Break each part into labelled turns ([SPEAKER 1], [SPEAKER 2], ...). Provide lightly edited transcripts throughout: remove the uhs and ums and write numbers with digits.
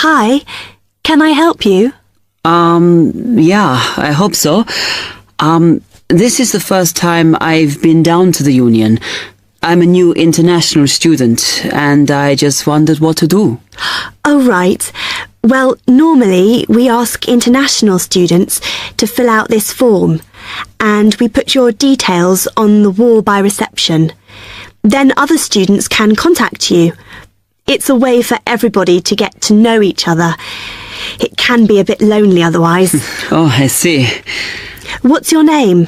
[SPEAKER 1] Hi, can I help you?
[SPEAKER 2] Yeah, I hope so. This is the first time I've been down to the union. I'm a new international student, and I just wondered what to do.
[SPEAKER 1] Oh, right. Well, normally we ask international students to fill out this form, and we put your details on the wall by reception. Then other students can contact you. It's a way for everybody to get to know each other. It can be a bit lonely otherwise.
[SPEAKER 2] Oh, I see.
[SPEAKER 1] What's your name?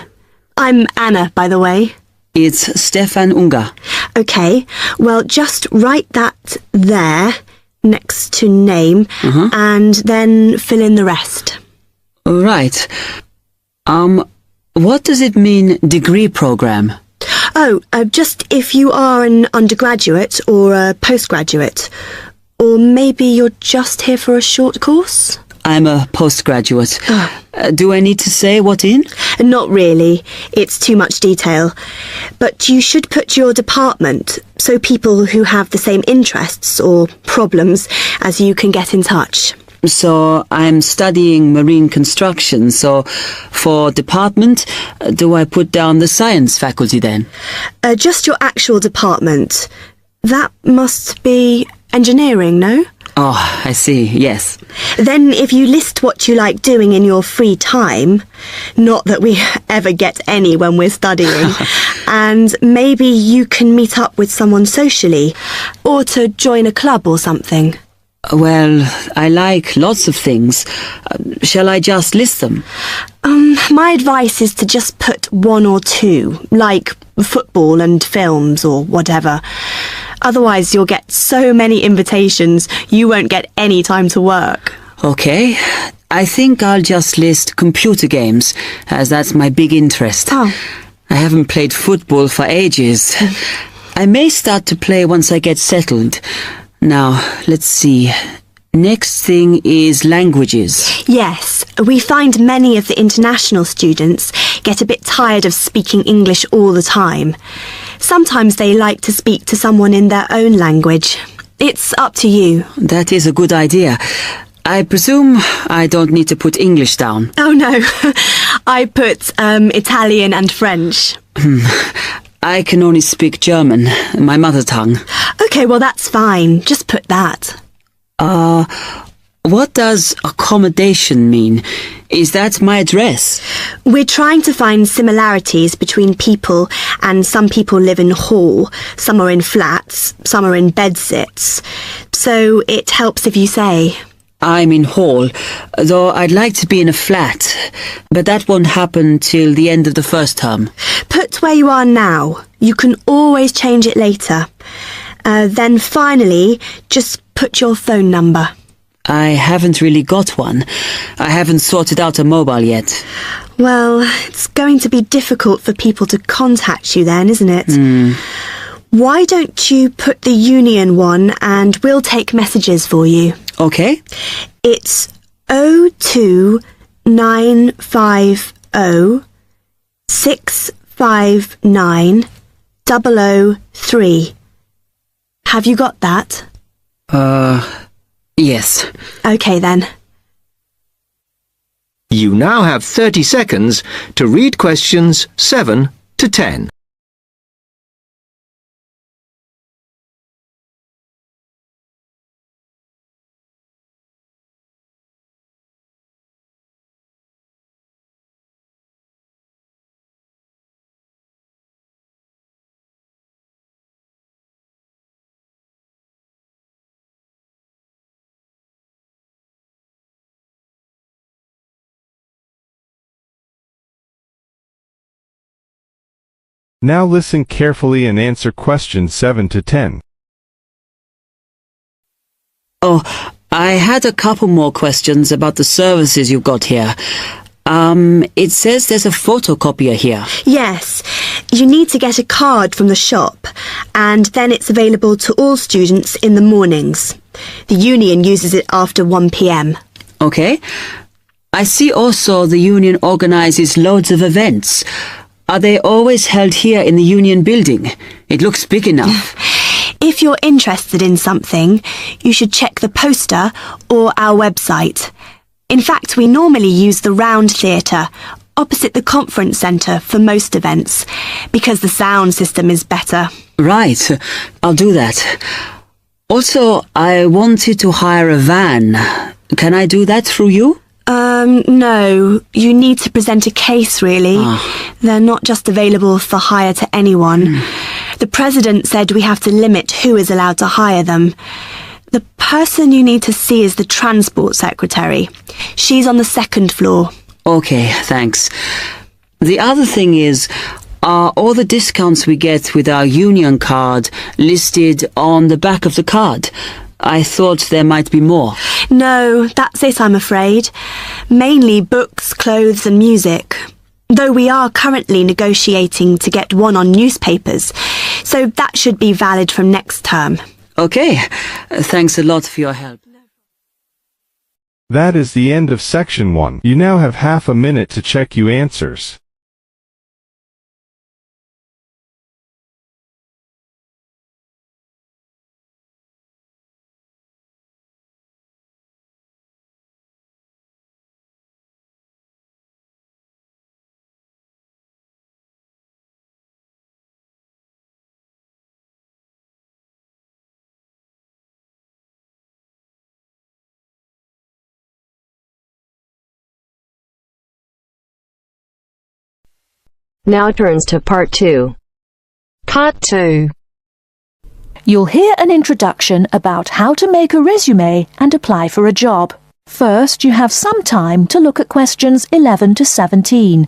[SPEAKER 1] I'm Anna, by the way.
[SPEAKER 2] It's Stefan Unger.
[SPEAKER 1] OK, well, just write that there, next to name, and then fill in the rest.
[SPEAKER 2] Right. What does it mean, degree program?
[SPEAKER 1] Oh, just if you are an undergraduate or a postgraduate. Or maybe you're just here for a short course?
[SPEAKER 2] I'm a postgraduate. Do I need to say what in?
[SPEAKER 1] Not really. It's too much detail. But you should put your department, so people who have the same interests or problems as you can get in touch.
[SPEAKER 2] So I'm studying marine construction, so for department, do I put down the science faculty then?
[SPEAKER 1] Just your actual department. That must be engineering, no?
[SPEAKER 2] Oh, I see, yes.
[SPEAKER 1] Then if you list what you like doing in your free time, not that we ever get any when we're studying, and maybe you can meet up with someone socially, or to join a club or something.
[SPEAKER 2] Well, I like lots of things. Shall I just list them?
[SPEAKER 1] My advice is to just put one or two, like football and films or whatever. Otherwise, you'll get so many invitations, you won't get any time to work.
[SPEAKER 2] Okay, I think I'll just list computer games, as that's my big interest.
[SPEAKER 1] Oh.
[SPEAKER 2] I haven't played football for ages. I may start to play once I get settled. Now, let's see. Next thing is languages.
[SPEAKER 1] Yes, we find many of the international students get a bit tired of speaking English all the time. Sometimes they like to speak to someone in their own language. It's up to you.
[SPEAKER 2] That is a good idea. I presume I don't need to put English down.
[SPEAKER 1] Oh no, I put Italian and French.
[SPEAKER 2] I can only speak German, my mother tongue.
[SPEAKER 1] OK, well that's fine. Just put that.
[SPEAKER 2] What does accommodation mean? Is that my address?
[SPEAKER 1] We're trying to find similarities between people, and some people live in hall, some are in flats, some are in bedsits. So it helps if you say.
[SPEAKER 2] I'm in hall, though I'd like to be in a flat, but that won't happen till the end of the first term.
[SPEAKER 1] Put where you are now. You can always change it later. Then finally, just put your phone number.
[SPEAKER 2] I haven't really got one. I haven't sorted out a mobile yet.
[SPEAKER 1] Well, it's going to be difficult for people to contact you then, isn't it? Why don't you put the union one and we'll take messages for you?
[SPEAKER 2] Okay.
[SPEAKER 1] It's 02950 659 003. Have you got that?
[SPEAKER 2] Yes.
[SPEAKER 1] OK then.
[SPEAKER 3] You now have 30 seconds to read questions 7 to 10.
[SPEAKER 4] Now listen carefully and answer questions 7 to 10.
[SPEAKER 2] Oh, I had a couple more questions about the services you've got here. It says there's a photocopier here.
[SPEAKER 1] Yes, you need to get a card from the shop, and then it's available to all students in the mornings. The union uses it after 1 p.m.
[SPEAKER 2] Okay. I see also the union organizes loads of events. Are they always held here in the union building? It looks big enough.
[SPEAKER 1] If you're interested in something, you should check the poster or our website. In fact, we normally use the Round Theatre, opposite the conference centre for most events, because the sound system is better.
[SPEAKER 2] Right, I'll do that. Also, I wanted to hire a van. Can I do that through you?
[SPEAKER 1] No. You need to present a case, really. They're not just available for hire to anyone. The president said we have to limit who is allowed to hire them. The person you need to see is the transport secretary. She's on the second floor.
[SPEAKER 2] Okay, thanks. The other thing is, are all the discounts we get with our union card listed on the back of the card? I thought there might be more.
[SPEAKER 1] No, that's it, I'm afraid. Mainly books, clothes and music. Though we are currently negotiating to get one on newspapers, so that should be valid from next term.
[SPEAKER 2] Okay, thanks a lot for your help.
[SPEAKER 4] That is the end of section 1. You now have half a minute to check your answers.
[SPEAKER 5] Now turns to Part 2. Part 2.
[SPEAKER 6] You'll hear an introduction about how to make a resume and apply for a job. First, you have some time to look at questions 11 to 17.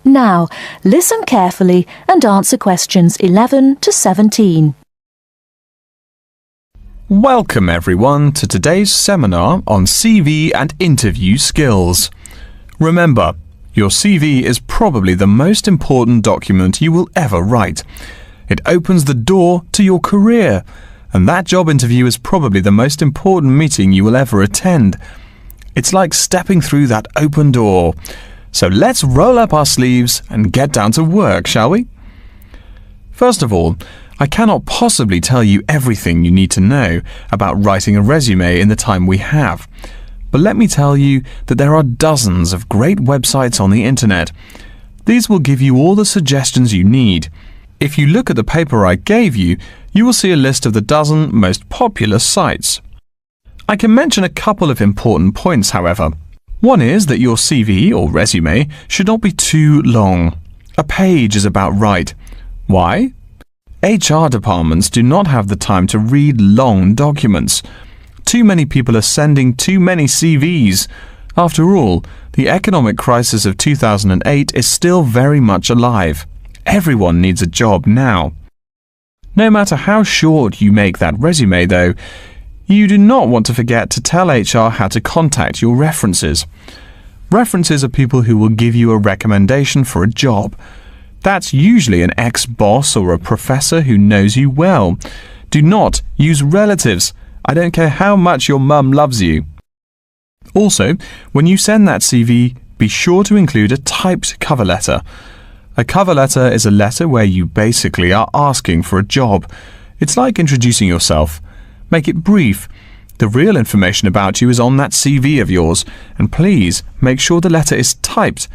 [SPEAKER 6] Now, listen carefully and answer questions 11 to 17.
[SPEAKER 7] Welcome everyone to today's seminar on CV and interview skills. Remember, your CV is probably the most important document you will ever write. It opens the door to your career, and that job interview is probably the most important meeting you will ever attend. It's like stepping through that open door. So let's roll up our sleeves and get down to work, shall we? First of all, I cannot possibly tell you everything you need to know about writing a resume in the time we have. But let me tell you that there are dozens of great websites on the internet. These will give you all the suggestions you need. If you look at the paper I gave you, you will see a list of the dozen most popular sites. I can mention a couple of important points, however. One is that your CV or resume should not be too long. A page is about right. Why? HR departments do not have the time to read long documents. Too many people are sending too many CVs. After all, the economic crisis of 2008 is still very much alive. Everyone needs a job now. No matter how short you make that resume, though, you do not want to forget to tell HR how to contact your references. References are people who will give you a recommendation for a job. That's usually an ex-boss or a professor who knows you well. Do not use relatives. I don't care how much your mum loves you. Also, when you send that CV, be sure to include a typed cover letter. A cover letter is a letter where you basically are asking for a job. It's like introducing yourself. Make it brief. The real information about you is on that CV of yours, and please make sure the letter is typed.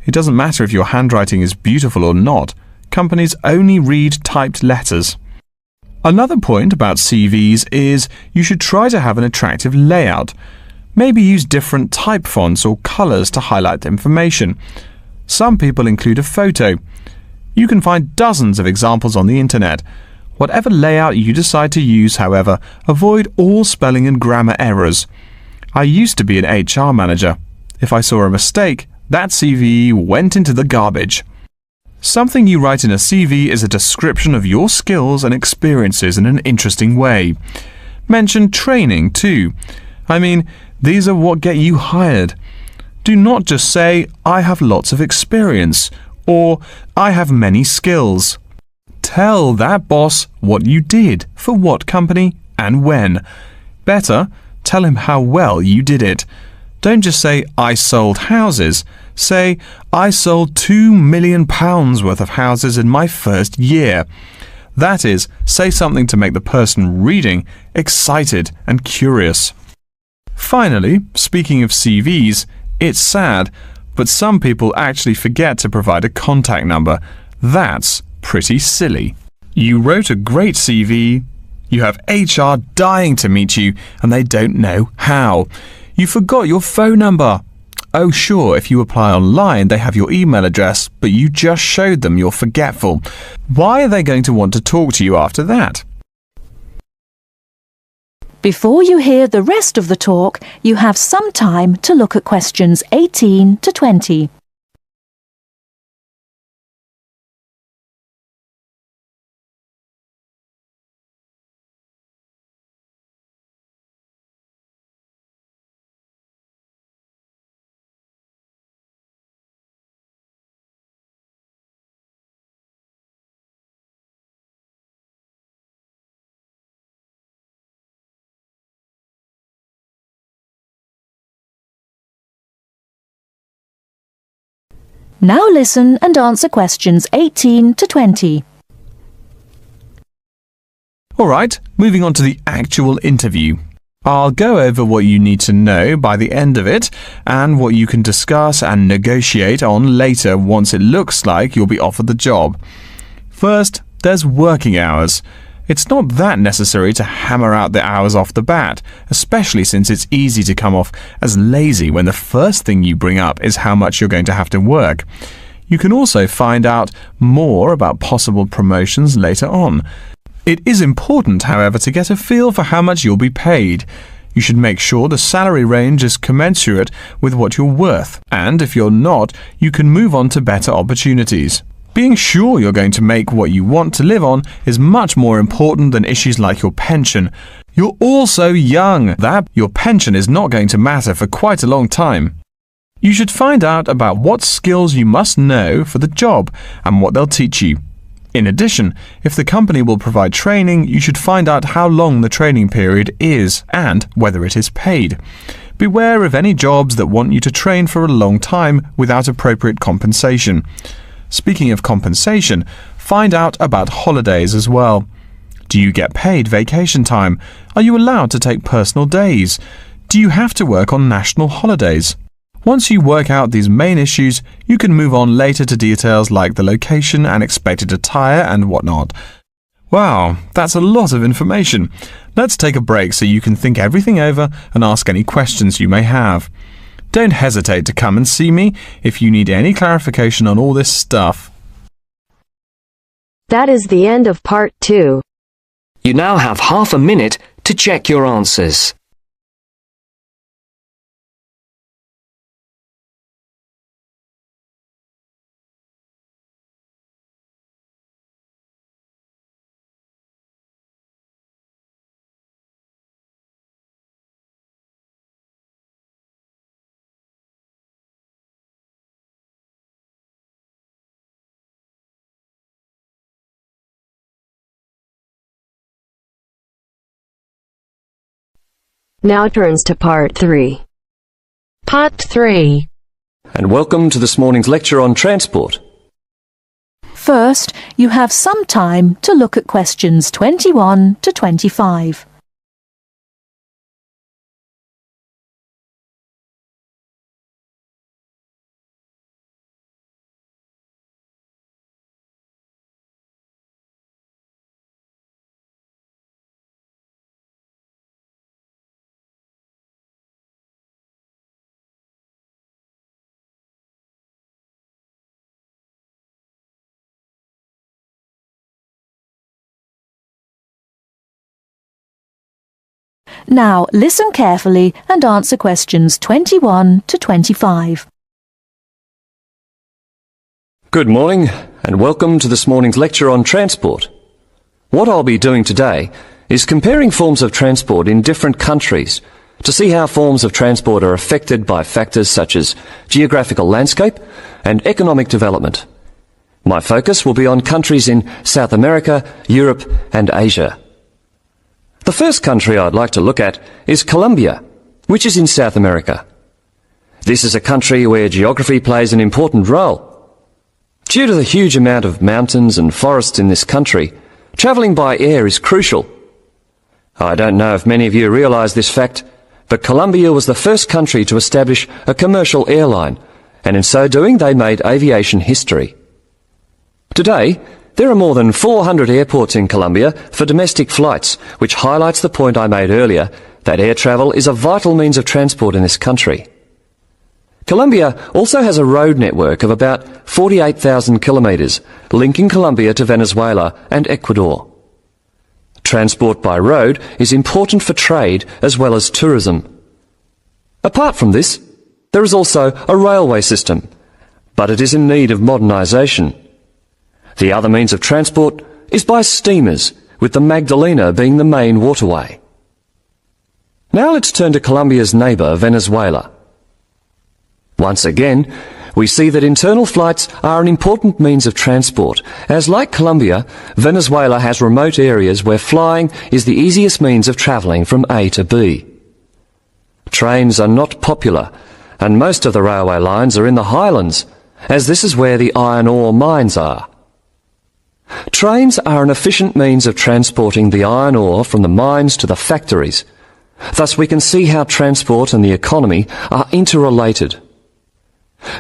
[SPEAKER 7] It doesn't matter if your handwriting is beautiful or not. Companies only read typed letters. Another point about CVs is you should try to have an attractive layout. Maybe use different type fonts or colours to highlight information. Some people include a photo. You can find dozens of examples on the internet. Whatever layout you decide to use, however, avoid all spelling and grammar errors. I used to be an HR manager. If I saw a mistake, that CV went into the garbage. Something you write in a CV is a description of your skills and experiences in an interesting way. Mention training too. I mean, these are what get you hired. Do not just say, I have lots of experience, or I have many skills. Tell that boss what you did, for what company, and when. Better, tell him how well you did it. Don't just say, I sold houses. Say, I sold £2 million worth of houses in my first year. That is, say something to make the person reading excited and curious. Finally, speaking of CVs, it's sad, but some people actually forget to provide a contact number. That's pretty silly. You wrote a great CV, you have HR dying to meet you, and they don't know how. You forgot your phone number. Oh, sure, if you apply online, they have your email address, but you just showed them you're forgetful. Why are they going to want to talk to you after that?
[SPEAKER 6] Before you hear the rest of the talk, you have some time to look at questions 18 to 20. Now listen and answer questions 18 to 20.
[SPEAKER 7] Alright, moving on to the actual interview. I'll go over what you need to know by the end of it and what you can discuss and negotiate on later once it looks like you'll be offered the job. First, there's working hours. It's not that necessary to hammer out the hours off the bat, especially since it's easy to come off as lazy when the first thing you bring up is how much you're going to have to work. You can also find out more about possible promotions later on. It is important, however, to get a feel for how much you'll be paid. You should make sure the salary range is commensurate with what you're worth, and if you're not, you can move on to better opportunities. Being sure you're going to make what you want to live on is much more important than issues like your pension. You're also young, that your pension is not going to matter for quite a long time. You should find out about what skills you must know for the job and what they'll teach you. In addition, if the company will provide training, you should find out how long the training period is and whether it is paid. Beware of any jobs that want you to train for a long time without appropriate compensation. Speaking of compensation, find out about holidays as well. Do you get paid vacation time? Are you allowed to take personal days? Do you have to work on national holidays? Once you work out these main issues, you can move on later to details like the location and expected attire and whatnot. Wow, that's a lot of information. Let's take a break so you can think everything over and ask any questions you may have. Don't hesitate to come and see me if you need any clarification on all this stuff.
[SPEAKER 5] That is the end of part 2.
[SPEAKER 8] You now have half a minute to check your answers.
[SPEAKER 5] Now turns to part 3. Part 3.
[SPEAKER 8] And welcome to this morning's lecture on transport.
[SPEAKER 6] First, you have some time to look at questions 21 to 25. Now listen carefully and answer questions 21 to 25.
[SPEAKER 8] Good morning, and welcome to this morning's lecture on transport. What I'll be doing today is comparing forms of transport in different countries to see how forms of transport are affected by factors such as geographical landscape and economic development. My focus will be on countries in South America, Europe and Asia. The first country I'd like to look at is Colombia, which is in South America. This is a country where geography plays an important role. Due to the huge amount of mountains and forests in this country, travelling by air is crucial. I don't know if many of you realise this fact, but Colombia was the first country to establish a commercial airline, and in so doing they made aviation history. Today, there are more than 400 airports in Colombia for domestic flights, which highlights the point I made earlier, that air travel is a vital means of transport in this country. Colombia also has a road network of about 48,000 kilometres, linking Colombia to Venezuela and Ecuador. Transport by road is important for trade as well as tourism. Apart from this, there is also a railway system, but it is in need of modernisation. The other means of transport is by steamers, with the Magdalena being the main waterway. Now let's turn to Colombia's neighbour, Venezuela. Once again, we see that internal flights are an important means of transport, as like Colombia, Venezuela has remote areas where flying is the easiest means of travelling from A to B. Trains are not popular, and most of the railway lines are in the highlands, as this is where the iron ore mines are. Trains are an efficient means of transporting the iron ore from the mines to the factories. Thus we can see how transport and the economy are interrelated.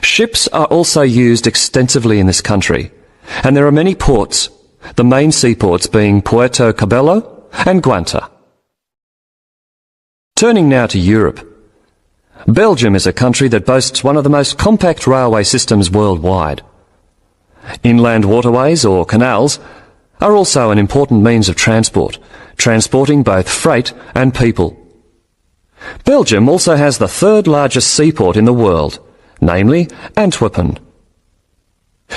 [SPEAKER 8] Ships are also used extensively in this country, and there are many ports, the main seaports being Puerto Cabello and Guanta. Turning now to Europe. Belgium is a country that boasts one of the most compact railway systems worldwide. Inland waterways, or canals, are also an important means of transport, transporting both freight and people. Belgium also has the third largest seaport in the world, namely Antwerpen.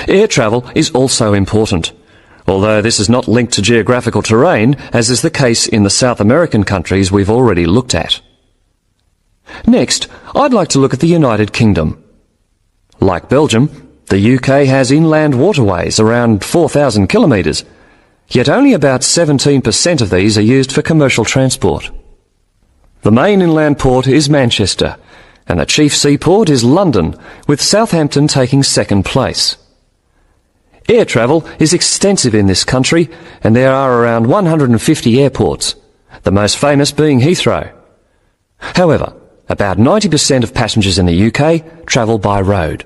[SPEAKER 8] Air travel is also important, although this is not linked to geographical terrain, as is the case in the South American countries we've already looked at. Next, I'd like to look at the United Kingdom. Like Belgium, the UK has inland waterways around 4,000 kilometres, yet only about 17% of these are used for commercial transport. The main inland port is Manchester, and the chief seaport is London, with Southampton taking second place. Air travel is extensive in this country, and there are around 150 airports, the most famous being Heathrow. However, about 90% of passengers in the UK travel by road.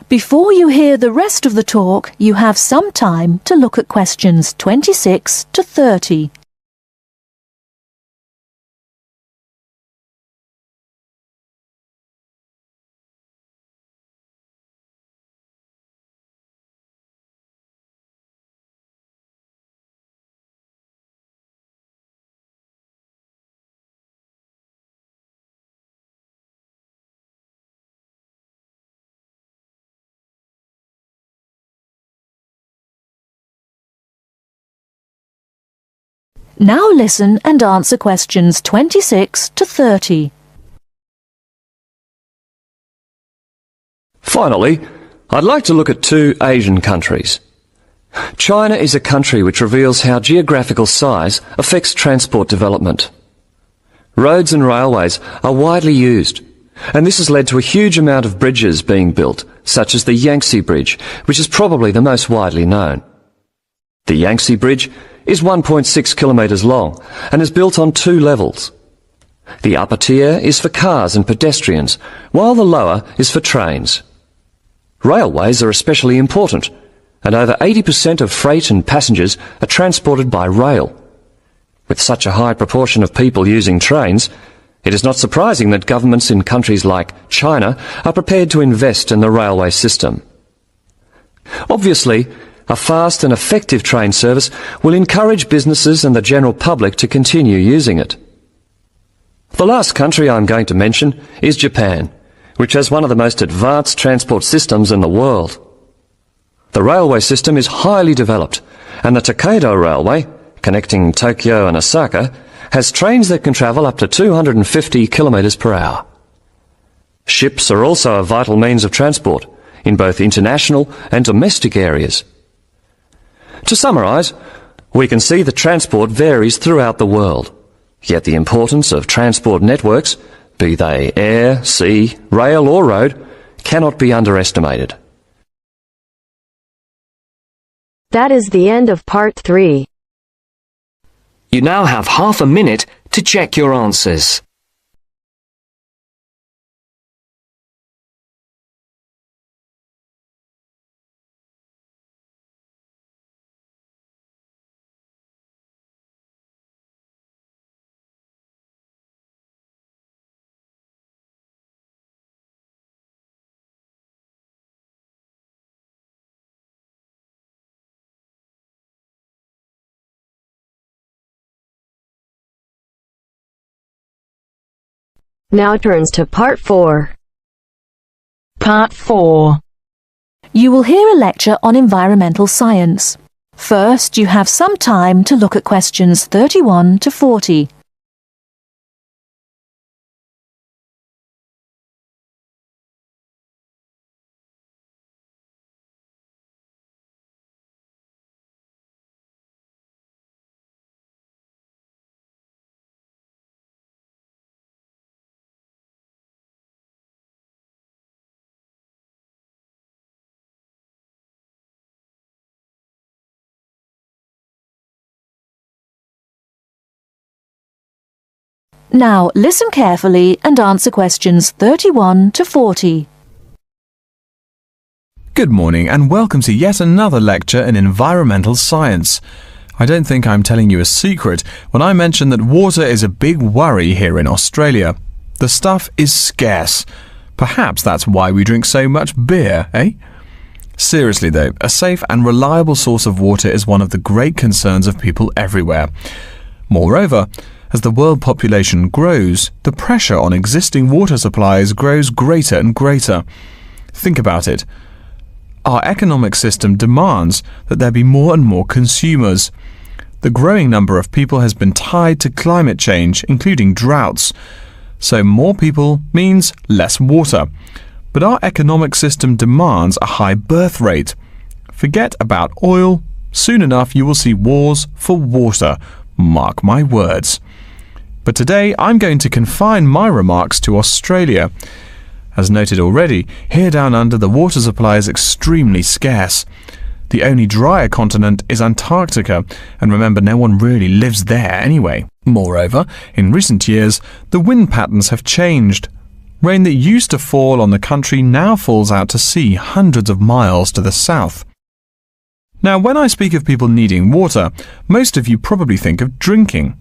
[SPEAKER 6] Before you hear the rest of the talk, you have some time to look at questions 26 to 30. Now listen and answer questions 26 to 30.
[SPEAKER 8] Finally, I'd like to look at two Asian countries. China is a country which reveals how geographical size affects transport development. Roads and railways are widely used, and this has led to a huge amount of bridges being built, such as the Yangtze Bridge, which is probably the most widely known. The Yangtze Bridge is 1.6 kilometres long and is built on two levels. The upper tier is for cars and pedestrians, while the lower is for trains. Railways are especially important, and over 80% of freight and passengers are transported by rail. With such a high proportion of people using trains, it is not surprising that governments in countries like China are prepared to invest in the railway system. Obviously, a fast and effective train service will encourage businesses and the general public to continue using it. The last country I'm going to mention is Japan, which has one of the most advanced transport systems in the world. The railway system is highly developed, and the Takeido Railway, connecting Tokyo and Osaka, has trains that can travel up to 250 kilometres per hour. Ships are also a vital means of transport in both international and domestic areas. To summarise, we can see that transport varies throughout the world, yet the importance of transport networks, be they air, sea, rail or road, cannot be underestimated.
[SPEAKER 5] That is the end of part 3.
[SPEAKER 9] You now have half a minute to check your answers.
[SPEAKER 5] Now turns to part 4.
[SPEAKER 6] Part 4. You will hear a lecture on environmental science. First, you have some time to look at questions 31 to 40. Now listen carefully and answer questions 31 to 40.
[SPEAKER 7] Good morning and welcome to yet another lecture in environmental science. I don't think I'm telling you a secret when I mention that water is a big worry here in Australia. The stuff is scarce. Perhaps that's why we drink so much beer, eh? Seriously though, a safe and reliable source of water is one of the great concerns of people everywhere. Moreover, as the world population grows, the pressure on existing water supplies grows greater and greater. Think about it. Our economic system demands that there be more and more consumers. The growing number of people has been tied to climate change, including droughts. So more people means less water. But our economic system demands a high birth rate. Forget about oil. Soon enough you will see wars for water. Mark my words. But today I'm going to confine my remarks to Australia. As noted already, here down under the water supply is extremely scarce. The only drier continent is Antarctica, and remember, no one really lives there anyway. Moreover, in recent years, the wind patterns have changed. Rain that used to fall on the country now falls out to sea hundreds of miles to the south. Now, when I speak of people needing water, most of you probably think of drinking.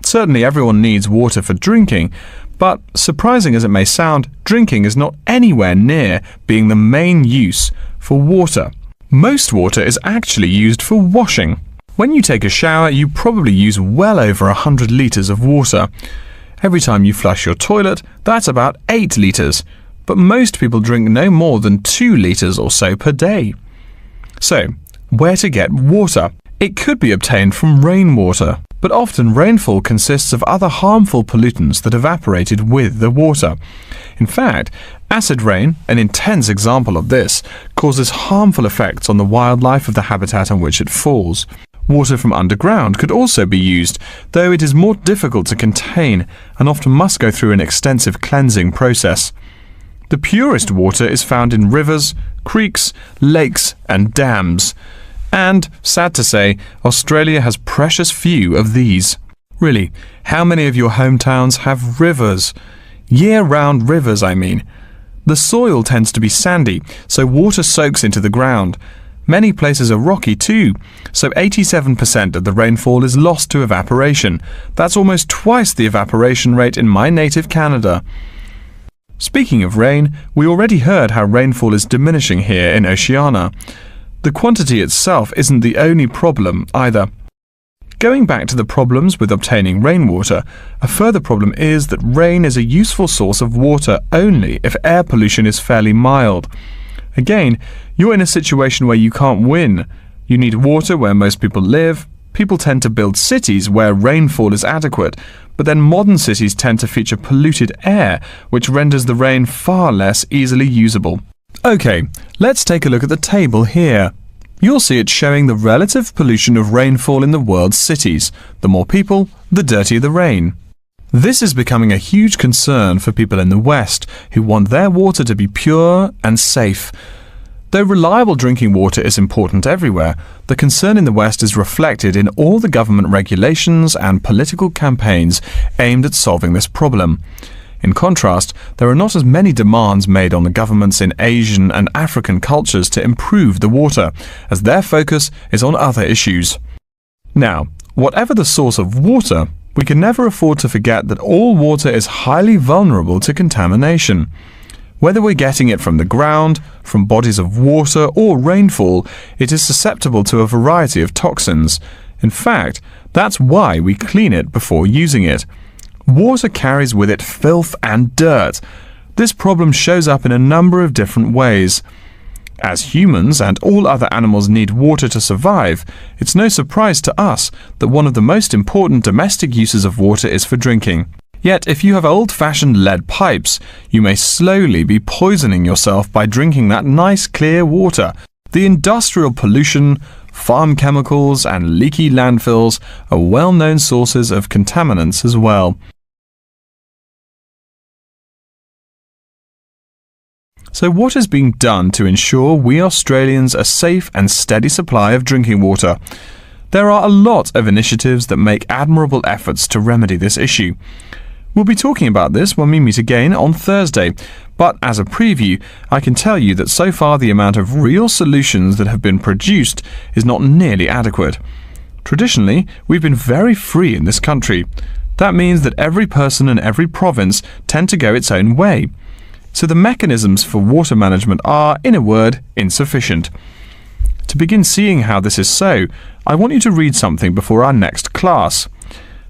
[SPEAKER 7] Certainly everyone needs water for drinking, but surprising as it may sound, drinking is not anywhere near being the main use for water. Most water is actually used for washing. When you take a shower, you probably use well over 100 litres of water. Every time you flush your toilet, that's about 8 litres, but most people drink no more than 2 litres or so per day. So, where to get water? It could be obtained from rainwater, but often rainfall consists of other harmful pollutants that evaporated with the water. In fact, acid rain, an intense example of this, causes harmful effects on the wildlife of the habitat on which it falls. Water from underground could also be used, though it is more difficult to contain and often must go through an extensive cleansing process. The purest water is found in rivers, creeks, lakes and dams. And, sad to say, Australia has precious few of these. Really, how many of your hometowns have rivers? Year-round rivers, I mean. The soil tends to be sandy, so water soaks into the ground. Many places are rocky too, so 87% of the rainfall is lost to evaporation. That's almost twice the evaporation rate in my native Canada. Speaking of rain, we already heard how rainfall is diminishing here in Oceania. The quantity itself isn't the only problem either. Going back to the problems with obtaining rainwater, a further problem is that rain is a useful source of water only if air pollution is fairly mild. Again, you're in a situation where you can't win. You need water where most people live. People tend to build cities where rainfall is adequate, but then modern cities tend to feature polluted air, which renders the rain far less easily usable. Okay, let's take a look at the table here. You'll see it showing the relative pollution of rainfall in the world's cities. The more people, the dirtier the rain. This is becoming a huge concern for people in the West who want their water to be pure and safe. Though reliable drinking water is important everywhere, the concern in the West is reflected in all the government regulations and political campaigns aimed at solving this problem. In contrast, there are not as many demands made on the governments in Asian and African cultures to improve the water, as their focus is on other issues. Now, whatever the source of water, we can never afford to forget that all water is highly vulnerable to contamination. Whether we're getting it from the ground, from bodies of water, or rainfall, it is susceptible to a variety of toxins. In fact, that's why we clean it before using it. Water carries with it filth and dirt. This problem shows up in a number of different ways. As humans and all other animals need water to survive, it's no surprise to us that one of the most important domestic uses of water is for drinking. Yet, if you have old-fashioned lead pipes, you may slowly be poisoning yourself by drinking that nice clear water. The industrial pollution, farm chemicals and leaky landfills are well-known sources of contaminants as well. So what is being done to ensure we Australians a safe and steady supply of drinking water? There are a lot of initiatives that make admirable efforts to remedy this issue. We'll be talking about this when we meet again on Thursday, but as a preview, I can tell you that so far the amount of real solutions that have been produced is not nearly adequate. Traditionally, we've been very free in this country. That means that every person and every province tend to go its own way. So the mechanisms for water management are, in a word, insufficient. To begin seeing how this is so, I want you to read something before our next class.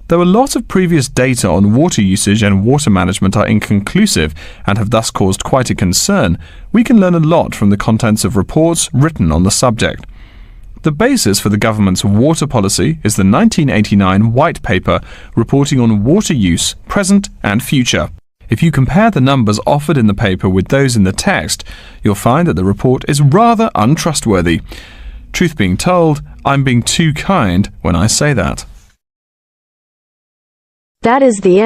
[SPEAKER 7] Though a lot of previous data on water usage and water management are inconclusive and have thus caused quite a concern, we can learn a lot from the contents of reports written on the subject. The basis for the government's water policy is the 1989 White Paper reporting on water use, present and future. If you compare the numbers offered in the paper with those in the text, you'll find that the report is rather untrustworthy. Truth being told, I'm being too kind when I say that.
[SPEAKER 5] That is the end.